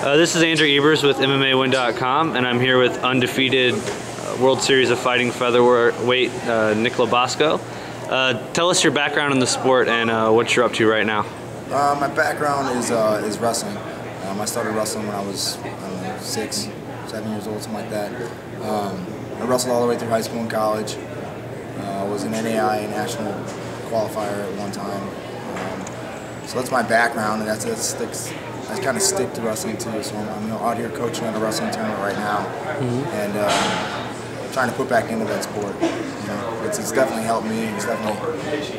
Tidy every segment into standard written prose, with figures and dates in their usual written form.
This is Andrew Ebers with MMAwin.com, and I'm here with undefeated World Series of Fighting featherweight Nick LoBosco. Tell us your background in the sport and what you're up to right now. My background is wrestling. I started wrestling when I was 6, 7 years old, something like that. I wrestled all the way through high school and college. I was an NAI national qualifier at one time. So that's my background, and I kind of stick to wrestling too. So I'm out here coaching at a wrestling tournament right now, and trying to put back into that sport. It's definitely helped me. It's definitely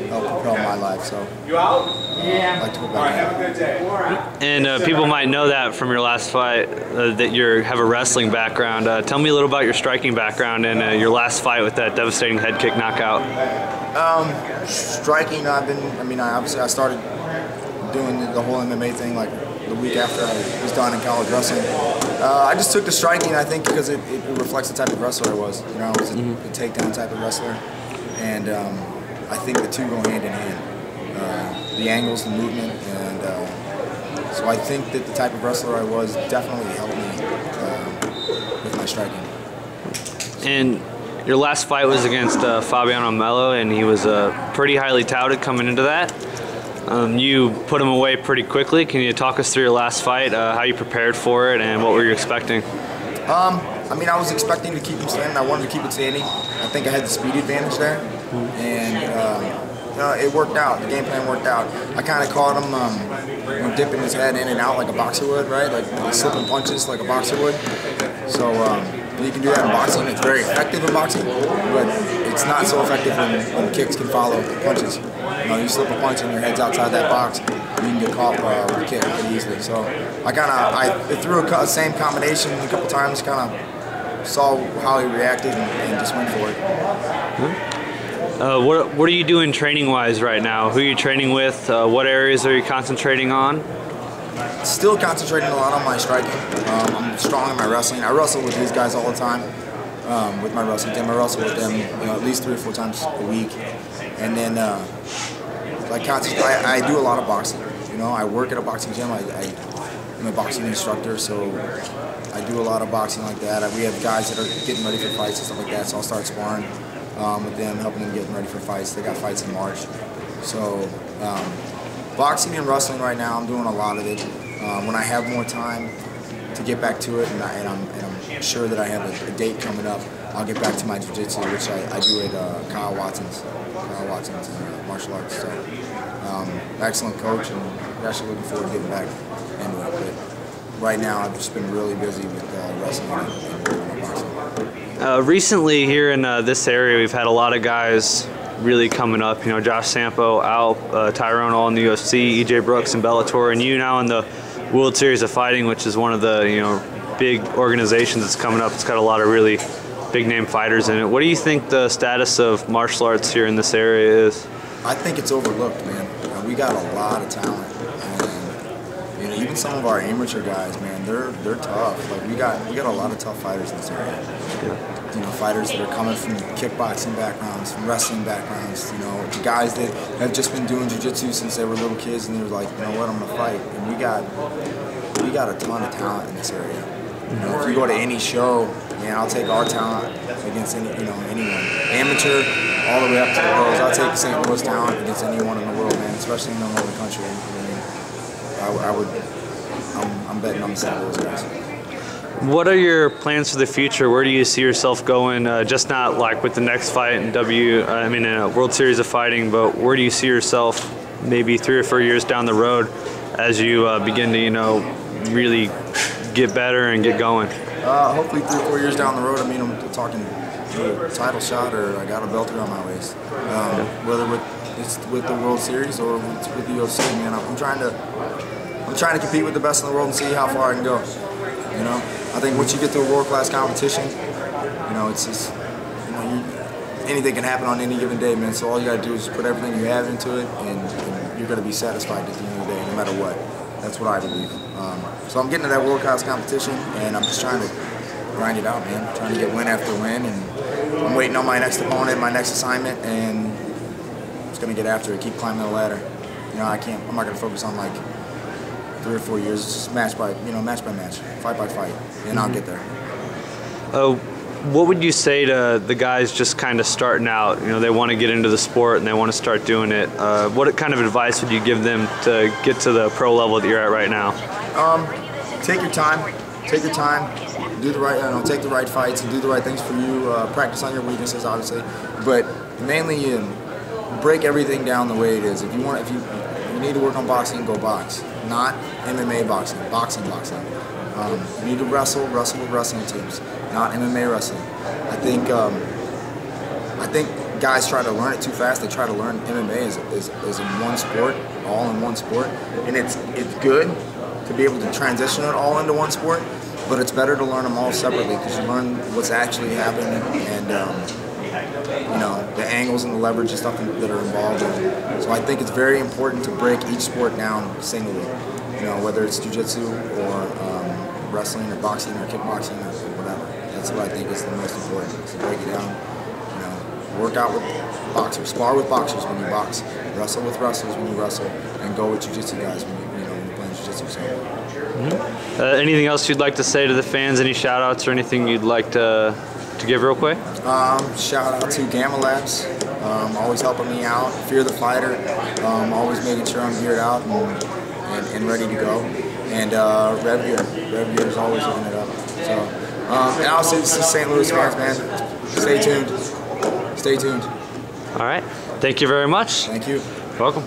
helped propel my life. So I'd like to put back in. And people might know that from your last fight that you have a wrestling background. Tell me a little about your striking background and your last fight with that devastating head kick knockout. Striking, I started doing the whole MMA thing like the week after I was done in college wrestling. I just took to striking, I think, because it reflects the type of wrestler I was. I was a takedown type of wrestler, and I think the two go hand in hand. The angles, the movement, and so I think that the type of wrestler I was definitely helped me with my striking. And your last fight was against Fabiano Melo, and he was pretty highly touted coming into that. You put him away pretty quickly. Can you talk us through your last fight, how you prepared for it, and what were you expecting? I was expecting to keep him standing. I wanted to keep it standing. I think I had the speed advantage there, and it worked out. The game plan worked out. I kind of caught him dipping his head in and out like a boxer would, right? Like slipping punches like a boxer would. So you can do that in boxing. It's very effective in boxing, but it's not so effective when kicks can follow punches. You slip a punch and your head's outside that box, you can get caught with a kick pretty easily. So I threw a same combination a couple times, kind of saw how he reacted and just went for it. What are you doing training-wise right now? Who are you training with? What areas are you concentrating on? Still concentrating a lot on my striking. I'm strong in my wrestling. I wrestle with these guys all the time with my wrestling team. I wrestle with them at least 3 or 4 times a week. And then I do a lot of boxing. I work at a boxing gym. I'm a boxing instructor, so I do a lot of boxing like that. We have guys that are getting ready for fights and stuff like that, so I'll start sparring with them, helping them get ready for fights. They got fights in March. So boxing and wrestling right now, I'm doing a lot of it. When I have more time to get back to it, and I'm sure that I have a date coming up, I'll get back to my jiu-jitsu, which I do at Kyle Watson's martial arts. So, excellent coach, and I'm actually looking forward to getting back into it. But right now, I've just been really busy with wrestling and boxing. Recently, here in this area, we've had a lot of guys really coming up. Josh Sampo, Al, Tyrone, all in the UFC, EJ Brooks in Bellator, and you now in the World Series of Fighting, which is one of the big organizations that's coming up. It's got a lot of really big name fighters in it. What do you think the status of martial arts here in this area is? I think it's overlooked, man. We got a lot of talent, and even some of our amateur guys, man, they're tough. Like we got a lot of tough fighters in this area. Yeah. Fighters that are coming from kickboxing backgrounds, from wrestling backgrounds. The guys that have just been doing jiu-jitsu since they were little kids, and they're like, you know what, I'm gonna fight. And we got a ton of talent in this area. If you go to any show, man, I'll take our talent against anyone. Amateur, all the way up to the pros. I'll take St. Louis talent against anyone in the world, man, especially in the whole country. I'm betting on the St. Louis guys. What are your plans for the future? Where do you see yourself going? Just not like with the next fight in in a World Series of Fighting, but where do you see yourself maybe 3 or 4 years down the road as you begin to really get better and get going? Hopefully 3 or 4 years down the road. I'm talking a title shot, or I got a belt around my waist. Whether it's with the World Series or with the UFC, man, I'm trying to compete with the best in the world and see how far I can go. I think once you get to a world-class competition, it's just anything can happen on any given day, man. So all you gotta do is put everything you have into it, and you're gonna be satisfied at the end of the day, no matter what. That's what I believe. So I'm getting to that world-class competition, and I'm just trying to grind it out, man. Trying to get win after win, and I'm waiting on my next opponent, my next assignment, and I'm just gonna get after it, keep climbing the ladder. I'm not gonna focus on 3 or 4 years, just match by match, fight by fight, and I'll get there. What would you say to the guys just kind of starting out? They want to get into the sport and they want to start doing it. What kind of advice would you give them to get to the pro level that you're at right now? Take your time. Take your time. Do the right, take the right fights and do the right things for you. Practice on your weaknesses, obviously, but mainly break everything down the way it is. If you need to work on boxing, go box. Not MMA boxing. Boxing. You need to wrestle with wrestling teams, not MMA wrestling. I think guys try to learn it too fast. They try to learn MMA is in one sport, all in one sport, and it's good to be able to transition it all into one sport, but it's better to learn them all separately because you learn what's actually happening and the angles and the leverage and stuff that are involved in it. So I think it's very important to break each sport down singly, whether it's jiu-jitsu or wrestling or boxing or kickboxing or whatever. That's what I think is the most important, is to break it down. Work out with boxers, spar with boxers when you box, wrestle with wrestlers when you wrestle, and go with jiu-jitsu guys when you're playing jiu-jitsu. So. Anything else you'd like to say to the fans? Any shout-outs or anything you'd like to give real quick? Shout out to Gamma Labs, always helping me out. Fear the Fighter, always making sure I'm geared out and ready to go. And Rev Gear is always looking it up. So, and I'll say this to St. Louis fans, man. Stay tuned. Stay tuned. All right. Thank you very much. Thank you. Welcome.